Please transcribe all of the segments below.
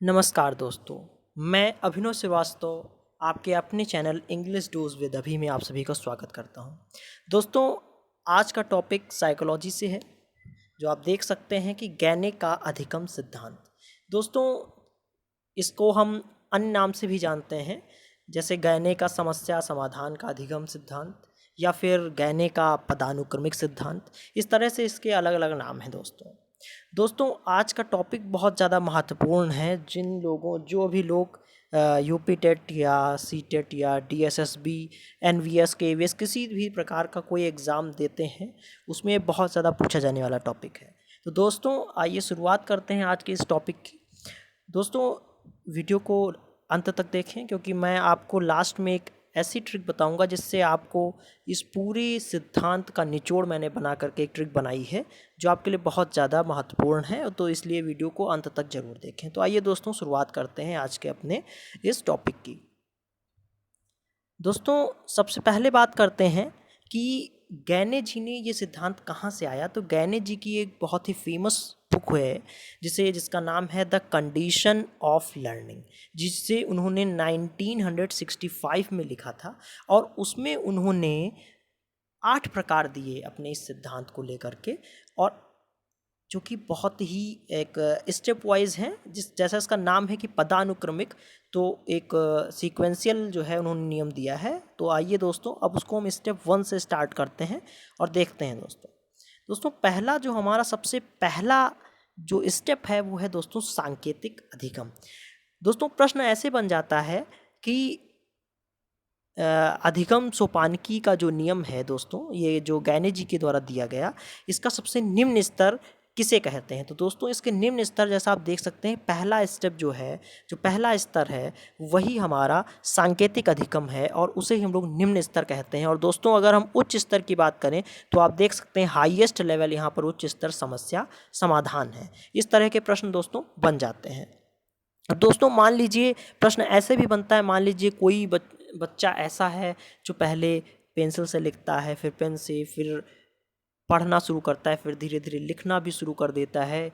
नमस्कार दोस्तों, मैं अभिनव श्रीवास्तव आपके अपने चैनल इंग्लिश डूज विद अभी में आप सभी का स्वागत करता हूं। दोस्तों, आज का टॉपिक साइकोलॉजी से है, जो आप देख सकते हैं कि गैने का अधिगम सिद्धांत। दोस्तों, इसको हम अन्य नाम से भी जानते हैं, जैसे गैने का समस्या समाधान का अधिगम सिद्धांत या फिर गैने का पदानुक्रमिक सिद्धांत। इस तरह से इसके अलग अलग नाम हैं। दोस्तों, आज का टॉपिक बहुत ज़्यादा महत्वपूर्ण है। जो भी लोग यूपी टेट या सी टेट या डीएसएसबी एनवीएस केवीएस किसी भी प्रकार का कोई एग्ज़ाम देते हैं, उसमें बहुत ज़्यादा पूछा जाने वाला टॉपिक है। तो दोस्तों, आइए शुरुआत करते हैं आज के इस टॉपिक की। दोस्तों, वीडियो को अंत तक देखें, क्योंकि मैं आपको लास्ट में एक ऐसी ट्रिक बताऊंगा जिससे आपको इस पूरी सिद्धांत का निचोड़ मैंने बना करके एक ट्रिक बनाई है, जो आपके लिए बहुत ज़्यादा महत्वपूर्ण है। तो इसलिए वीडियो को अंत तक ज़रूर देखें। तो आइए दोस्तों, शुरुआत करते हैं आज के अपने इस टॉपिक की। दोस्तों, सबसे पहले बात करते हैं कि गैने जी ने ये सिद्धांत कहाँ से आया। तो गैने जी की एक बहुत ही फेमस बुक है, जिसका नाम है द कंडीशन ऑफ लर्निंग, जिसे उन्होंने 1965 में लिखा था। और उसमें उन्होंने 8 प्रकार दिए अपने इस सिद्धांत को लेकर के, और जो कि बहुत ही एक स्टेप वाइज हैं, जैसा इसका नाम है कि पदानुक्रमिक। तो एक सीक्वेंशियल जो है उन्होंने नियम दिया है। तो आइए दोस्तों, अब उसको हम स्टेप 1 से स्टार्ट करते हैं और देखते हैं। दोस्तों, पहला जो हमारा सबसे पहला जो स्टेप है वो है दोस्तों सांकेतिक अधिगम। दोस्तों, प्रश्न ऐसे बन जाता है कि अधिगम सोपानकी का जो नियम है दोस्तों, ये जो गैने जी के द्वारा दिया गया, इसका सबसे निम्न स्तर किसे कहते हैं। तो दोस्तों, इसके निम्न स्तर जैसा आप देख सकते हैं, पहला स्टेप जो पहला स्तर है वही हमारा सांकेतिक अधिगम है, और उसे ही हम लोग निम्न स्तर कहते हैं। और दोस्तों, अगर हम उच्च स्तर की बात करें तो आप देख सकते हैं हाईएस्ट लेवल यहाँ पर उच्च स्तर समस्या समाधान है। इस तरह के प्रश्न दोस्तों बन जाते हैं। अब दोस्तों, मान लीजिए प्रश्न ऐसे भी बनता है, मान लीजिए कोई बच्चा ऐसा है जो पहले पेंसिल से लिखता है, फिर पेन से, फिर पढ़ना शुरू करता है, फिर धीरे धीरे लिखना भी शुरू कर देता है।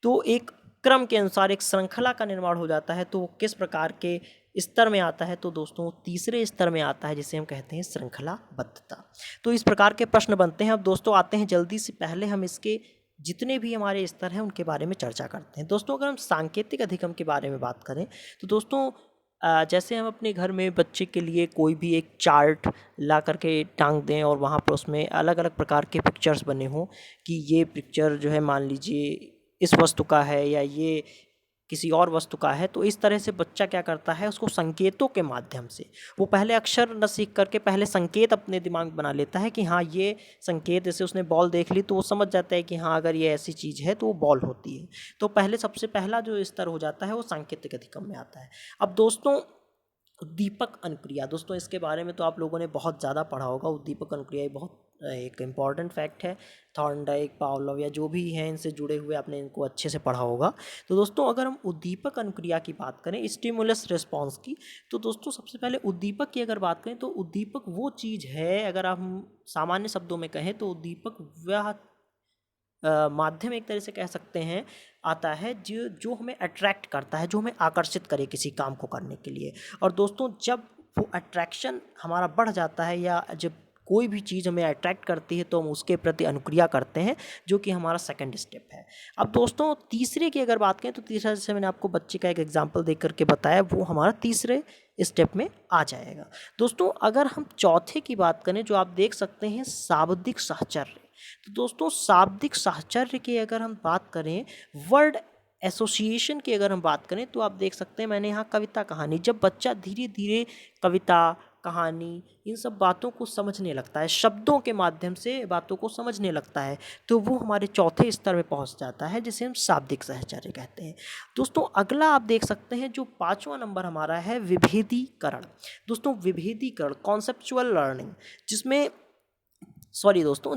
तो एक क्रम के अनुसार एक श्रृंखला का निर्माण हो जाता है। तो वो किस प्रकार के स्तर में आता है? तो दोस्तों, तीसरे स्तर में आता है, जिसे हम कहते हैं श्रृंखलाबद्धता। तो इस प्रकार के प्रश्न बनते हैं। अब दोस्तों आते हैं जल्दी से, पहले हम इसके जितने भी हमारे स्तर हैं उनके बारे में चर्चा करते हैं। दोस्तों, अगर हम सांकेतिक अधिगम के बारे में बात करें तो दोस्तों, जैसे हम अपने घर में बच्चे के लिए कोई भी एक चार्ट ला करके टांग दें, और वहाँ पर उसमें अलग अलग प्रकार के पिक्चर्स बने हों कि ये पिक्चर जो है मान लीजिए इस वस्तु का है या ये किसी और वस्तु का है। तो इस तरह से बच्चा क्या करता है, उसको संकेतों के माध्यम से, वो पहले अक्षर न सीख करके पहले संकेत अपने दिमाग में बना लेता है कि हाँ ये संकेत, जैसे उसने बॉल देख ली तो वो समझ जाता है कि हाँ अगर ये ऐसी चीज़ है तो वो बॉल होती है। तो पहले सबसे पहला जो स्तर हो जाता है वो सांकेतिक अधिगम में आता है। अब दोस्तों, उद्दीपक अनुक्रिया, दोस्तों इसके बारे में तो आप लोगों ने बहुत ज़्यादा पढ़ा होगा। उद्दीपक अनुक्रिया बहुत एक इम्पॉर्टेंट फैक्ट है। थॉर्नडाइक, पावलोव या जो भी हैं इनसे जुड़े हुए, आपने इनको अच्छे से पढ़ा होगा। तो दोस्तों, अगर हम उद्दीपक अनुक्रिया की बात करें, स्टिमुलस रिस्पॉन्स की, तो दोस्तों सबसे पहले उद्दीपक की अगर बात करें तो उद्दीपक वो चीज़ है, अगर हम सामान्य शब्दों में कहें तो उद्दीपक वह माध्यम एक तरह से कह सकते हैं आता है जो हमें अट्रैक्ट करता है, जो हमें आकर्षित करे किसी काम को करने के लिए। और दोस्तों, जब वो अट्रैक्शन हमारा बढ़ जाता है या जब कोई भी चीज़ हमें अट्रैक्ट करती है तो हम उसके प्रति अनुक्रिया करते हैं, जो कि हमारा सेकंड स्टेप है। अब दोस्तों, तीसरे की अगर बात करें तो तीसरा, जैसे मैंने आपको बच्चे का एक एग्जांपल देख करके बताया, वो हमारा तीसरे स्टेप में आ जाएगा। दोस्तों, अगर हम चौथे की बात करें, जो आप देख सकते हैं शाब्दिक साहचर्य। तो दोस्तों, शाब्दिक साहचर्य की अगर हम बात करें, वर्ड एसोसिएशन की अगर हम बात करें, तो आप देख सकते हैं मैंने यहाँ कविता कहानी, जब बच्चा धीरे धीरे कविता कहानी इन सब बातों को समझने लगता है, शब्दों के माध्यम से बातों को समझने लगता है, तो वो हमारे चौथे स्तर में पहुंच जाता है, जिसे हम शाब्दिक साहचर्य कहते हैं। दोस्तों, अगला आप देख सकते हैं, जो 5वां नंबर हमारा है विभेदीकरण। दोस्तों, विभेदीकरण, कॉन्सेप्चुअल लर्निंग,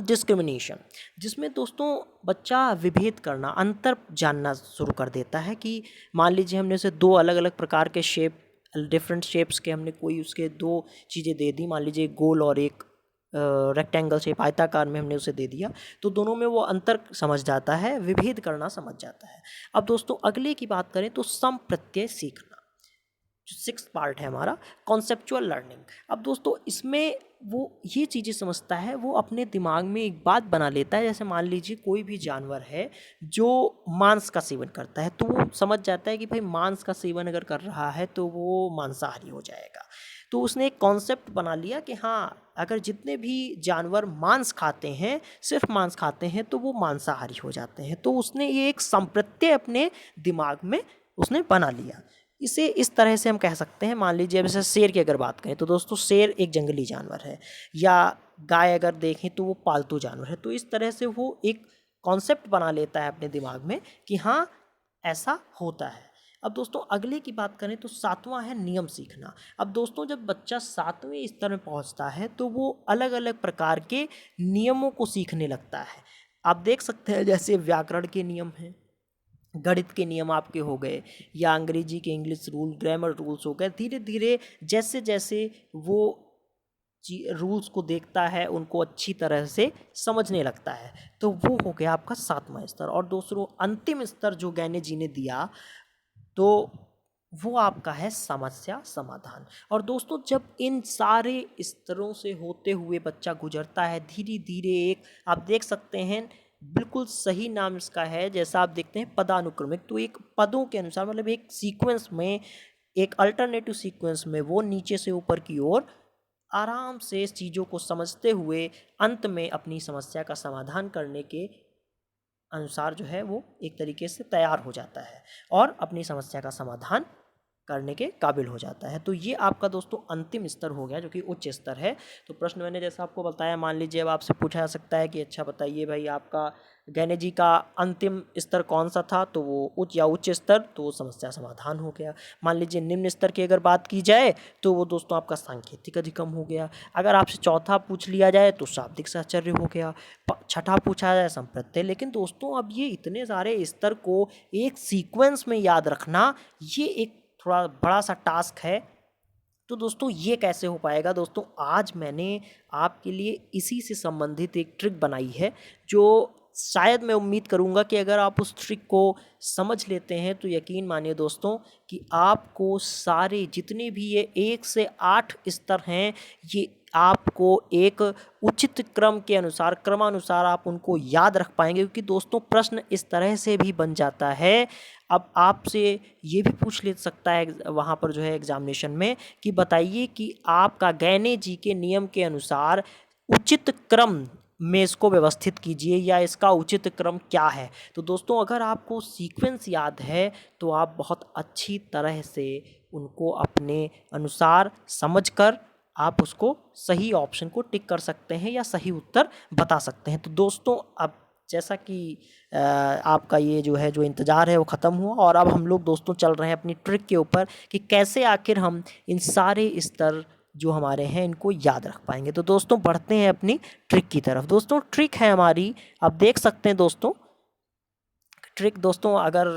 डिस्क्रिमिनेशन, जिसमें दोस्तों बच्चा विभेद करना, अंतर जानना शुरू कर देता है कि मान लीजिए हमने उसे दो अलग अलग प्रकार के डिफरेंट शेप्स के हमने कोई उसके दो चीज़ें दे दी, मान लीजिए एक गोल और एक रेक्टेंगल शेप आयताकार में हमने उसे दे दिया, तो दोनों में वो अंतर समझ जाता है, विभेद करना समझ जाता है। अब दोस्तों अगले की बात करें तो सम प्रत्यय सीखना, जो 6th पार्ट है हमारा कॉन्सेप्चुअल लर्निंग। अब दोस्तों इसमें वो ये चीज़ें समझता है, वो अपने दिमाग में एक बात बना लेता है। जैसे मान लीजिए कोई भी जानवर है जो मांस का सेवन करता है, तो वो समझ जाता है कि भाई मांस का सेवन अगर कर रहा है तो वो मांसाहारी हो जाएगा। तो उसने एक कॉन्सेप्ट बना लिया कि हाँ, अगर जितने भी जानवर मांस खाते हैं, सिर्फ मांस खाते हैं, तो वो मांसाहारी हो जाते हैं। तो उसने ये एक संप्रत्यय अपने दिमाग में उसने बना लिया। इसे इस तरह से हम कह सकते हैं, मान लीजिए जैसे शेर की अगर बात करें तो दोस्तों शेर एक जंगली जानवर है, या गाय अगर देखें तो वो पालतू जानवर है। तो इस तरह से वो एक कॉन्सेप्ट बना लेता है अपने दिमाग में कि हाँ ऐसा होता है। अब दोस्तों अगले की बात करें तो 7वां है नियम सीखना। अब दोस्तों जब बच्चा 7वें स्तर में पहुंचता है तो वो अलग अलग प्रकार के नियमों को सीखने लगता है। आप देख सकते हैं जैसे व्याकरण के नियम हैं, गणित के नियम आपके हो गए, या अंग्रेजी के इंग्लिश रूल, ग्रामर रूल्स हो गए। धीरे धीरे जैसे जैसे वो रूल्स को देखता है, उनको अच्छी तरह से समझने लगता है, तो वो हो गया आपका 7वां स्तर। और दोस्तों अंतिम स्तर जो गैने जी ने दिया, तो वो आपका है समस्या समाधान। और दोस्तों जब इन सारे स्तरों से होते हुए बच्चा गुजरता है, धीरे धीरे एक आप देख सकते हैं, बिल्कुल सही नाम इसका है, जैसा आप देखते हैं पदानुक्रमिक, तो एक पदों के अनुसार, मतलब एक सीक्वेंस में, एक अल्टरनेटिव सीक्वेंस में वो नीचे से ऊपर की ओर आराम से इस चीज़ों को समझते हुए अंत में अपनी समस्या का समाधान करने के अनुसार जो है वो एक तरीके से तैयार हो जाता है और अपनी समस्या का समाधान करने के काबिल हो जाता है। तो ये आपका दोस्तों अंतिम स्तर हो गया, जो कि उच्च स्तर है। तो प्रश्न मैंने जैसा आपको बताया, मान लीजिए अब आपसे पूछा जा सकता है कि अच्छा बताइए भाई आपका गैने जी का अंतिम स्तर कौन सा था, तो वो उच्च स्तर, तो वो समस्या समाधान हो गया। मान लीजिए निम्न स्तर की अगर बात की जाए तो वो दोस्तों आपका सांकेतिक अधिगम हो गया। अगर आपसे चौथा पूछ लिया जाए तो शाब्दिक साहचर्य हो गया। छठा पूछा जाए संप्रत्यय। लेकिन दोस्तों अब ये इतने सारे स्तर को एक सीक्वेंस में याद रखना, ये एक थोड़ा बड़ा सा टास्क है। तो दोस्तों ये कैसे हो पाएगा? दोस्तों आज मैंने आपके लिए इसी से संबंधित एक ट्रिक बनाई है, जो शायद मैं उम्मीद करूंगा कि अगर आप उस ट्रिक को समझ लेते हैं तो यकीन मानिए दोस्तों कि आपको सारे जितने भी ये 1 से 8 स्तर हैं, ये आपको एक उचित क्रम के अनुसार, क्रमानुसार आप उनको याद रख पाएंगे। क्योंकि दोस्तों प्रश्न इस तरह से भी बन जाता है, अब आपसे ये भी पूछ ले सकता है वहाँ पर जो है एग्जामिनेशन में, कि बताइए कि आपका गैने जी के नियम के अनुसार उचित क्रम में इसको व्यवस्थित कीजिए, या इसका उचित क्रम क्या है। तो दोस्तों अगर आपको सीक्वेंस याद है तो आप बहुत अच्छी तरह से उनको अपने अनुसार समझकर आप उसको सही ऑप्शन को टिक कर सकते हैं या सही उत्तर बता सकते हैं। तो दोस्तों अब जैसा कि आपका ये जो है जो इंतज़ार है वो ख़त्म हुआ, और अब हम लोग दोस्तों चल रहे हैं अपनी ट्रिक के ऊपर कि कैसे आखिर हम इन सारे स्तर जो हमारे हैं इनको याद रख पाएंगे। तो दोस्तों बढ़ते हैं अपनी ट्रिक की तरफ। दोस्तों ट्रिक है हमारी, आप देख सकते हैं दोस्तों ट्रिक। दोस्तों अगर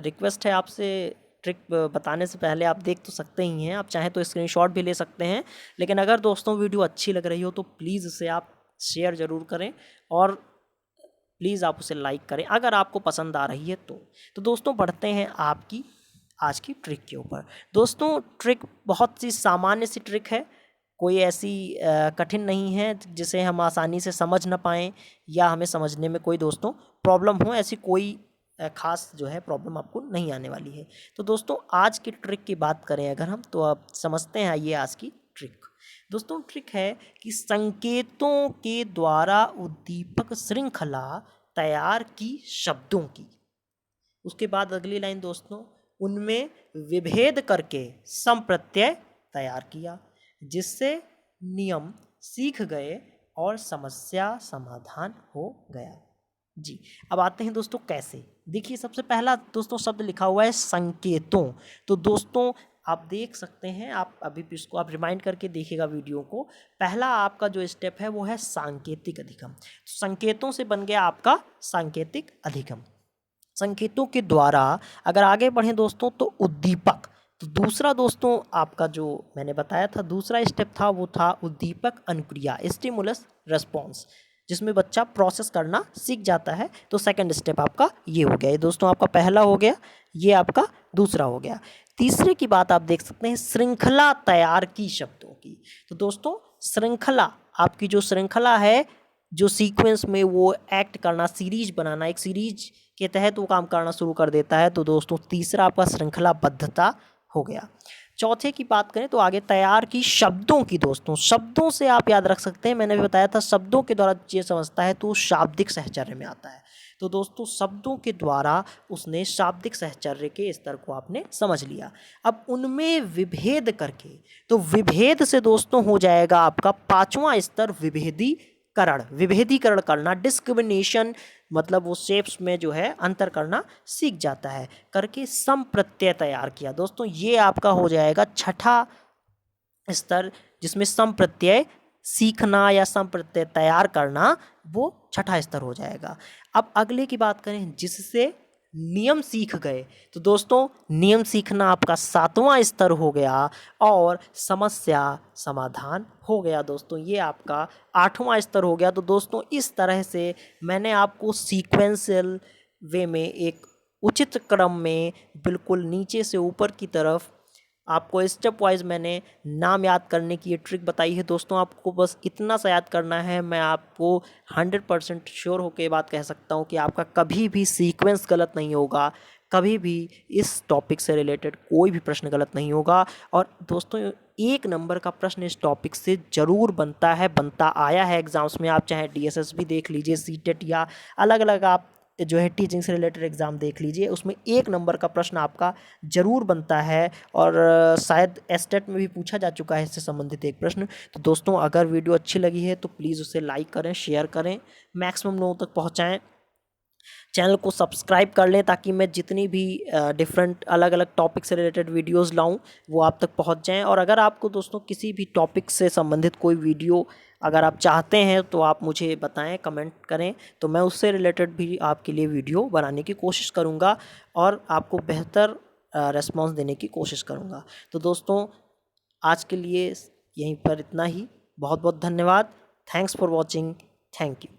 रिक्वेस्ट है आपसे, ट्रिक बताने से पहले आप देख तो सकते ही हैं, आप चाहें तो स्क्रीनशॉट भी ले सकते हैं। लेकिन अगर दोस्तों वीडियो अच्छी लग रही हो तो प्लीज़ इसे आप शेयर ज़रूर करें, और प्लीज़ आप उसे लाइक करें अगर आपको पसंद आ रही है तो दोस्तों बढ़ते हैं आपकी आज की ट्रिक के ऊपर। दोस्तों ट्रिक बहुत सी सामान्य सी ट्रिक है, कोई ऐसी कठिन नहीं है जिसे हम आसानी से समझ ना पाएँ, या हमें समझने में कोई दोस्तों प्रॉब्लम हो, ऐसी कोई ख़ास जो है प्रॉब्लम आपको नहीं आने वाली है। तो दोस्तों आज की ट्रिक की बात करें अगर हम, तो आप समझते हैं ये आज की ट्रिक। दोस्तों ट्रिक है कि संकेतों के द्वारा उद्दीपक श्रृंखला तैयार की शब्दों की। उसके बाद अगली लाइन दोस्तों, उनमें विभेद करके संप्रत्यय तैयार किया, जिससे नियम सीख गए और समस्या समाधान हो गया। जी अब आते हैं दोस्तों कैसे। देखिए सबसे पहला दोस्तों शब्द लिखा हुआ है संकेतों। तो दोस्तों आप देख सकते हैं, आप अभी इसको आप रिमाइंड करके देखिएगा वीडियो को। पहला आपका जो स्टेप है वो है सांकेतिक अधिगम। तो संकेतों से बन गया आपका सांकेतिक अधिगम। संकेतों के द्वारा अगर आगे बढ़ें दोस्तों तो उद्दीपक, तो दूसरा दोस्तों आपका जो मैंने बताया था दूसरा स्टेप था वो था उद्दीपक अनुक्रिया, स्टिमुलस रेस्पॉन्स, जिसमें बच्चा प्रोसेस करना सीख जाता है। तो सेकंड स्टेप आपका ये हो गया, ये दोस्तों आपका पहला हो गया, ये आपका दूसरा हो गया। तीसरे की बात आप देख सकते हैं श्रृंखला तैयार की शब्दों की। तो दोस्तों श्रृंखला, आपकी जो श्रृंखला है, जो सीक्वेंस में वो एक्ट करना, सीरीज बनाना, एक सीरीज के तहत वो काम करना शुरू कर देता है। तो दोस्तों तीसरा आपका श्रृंखलाबद्धता हो गया। चौथे की बात करें तो आगे तैयार की शब्दों की। दोस्तों शब्दों से आप याद रख सकते हैं, मैंने भी बताया था शब्दों के द्वारा ये समझता है तो शाब्दिक सहचर्य में आता है। तो दोस्तों शब्दों के द्वारा उसने शाब्दिक सहचर्य के स्तर को आपने समझ लिया। अब उनमें विभेद करके, तो विभेद से दोस्तों हो जाएगा आपका पांचवा स्तर विभेदीकरण। विभेदीकरण करना, डिस्क्रिमिनेशन, मतलब वो शेप्स में जो है अंतर करना सीख जाता है, करके सम प्रत्यय तैयार किया। दोस्तों ये आपका हो जाएगा छठा स्तर, जिसमें सम प्रत्यय सीखना या सम प्रत्यय तैयार करना वो छठा स्तर हो जाएगा। अब अगले की बात करें जिससे नियम सीख गए, तो दोस्तों नियम सीखना आपका सातवां स्तर हो गया और समस्या समाधान हो गया। दोस्तों ये आपका आठवां स्तर हो गया। तो दोस्तों इस तरह से मैंने आपको सीक्वेंशियल वे में एक उचित क्रम में बिल्कुल नीचे से ऊपर की तरफ आपको स्टेप वाइज मैंने नाम याद करने की ये ट्रिक बताई है। दोस्तों आपको बस इतना सा याद करना है, मैं आपको 100% श्योर होकर ये बात कह सकता हूँ कि आपका कभी भी सीक्वेंस गलत नहीं होगा, कभी भी इस टॉपिक से रिलेटेड कोई भी प्रश्न गलत नहीं होगा। और दोस्तों 1 नंबर का प्रश्न इस टॉपिक से ज़रूर बनता है, बनता आया है एग्ज़ाम्स में। आप चाहे DSS भी देख लीजिए, सीटेट या अलग अलग आप जो है टीचिंग से रिलेटेड एग्ज़ाम देख लीजिए, उसमें 1 नंबर का प्रश्न आपका ज़रूर बनता है। और शायद एस्टेट में भी पूछा जा चुका है इससे संबंधित एक प्रश्न। तो दोस्तों अगर वीडियो अच्छी लगी है तो प्लीज़ उसे लाइक करें, शेयर करें, मैक्सिमम लोगों तक पहुंचाएं। चैनल को सब्सक्राइब कर लें ताकि मैं जितनी भी डिफरेंट अलग अलग टॉपिक से रिलेटेड वीडियोस लाऊं वो आप तक पहुंच जाएं। और अगर आपको दोस्तों किसी भी टॉपिक से संबंधित कोई वीडियो अगर आप चाहते हैं तो आप मुझे बताएं, कमेंट करें, तो मैं उससे रिलेटेड भी आपके लिए वीडियो बनाने की कोशिश करूंगा और आपको बेहतर रेस्पॉन्स देने की कोशिश करूंगा। तो दोस्तों आज के लिए यहीं पर इतना ही। बहुत बहुत धन्यवाद। Thanks for watching. Thank you.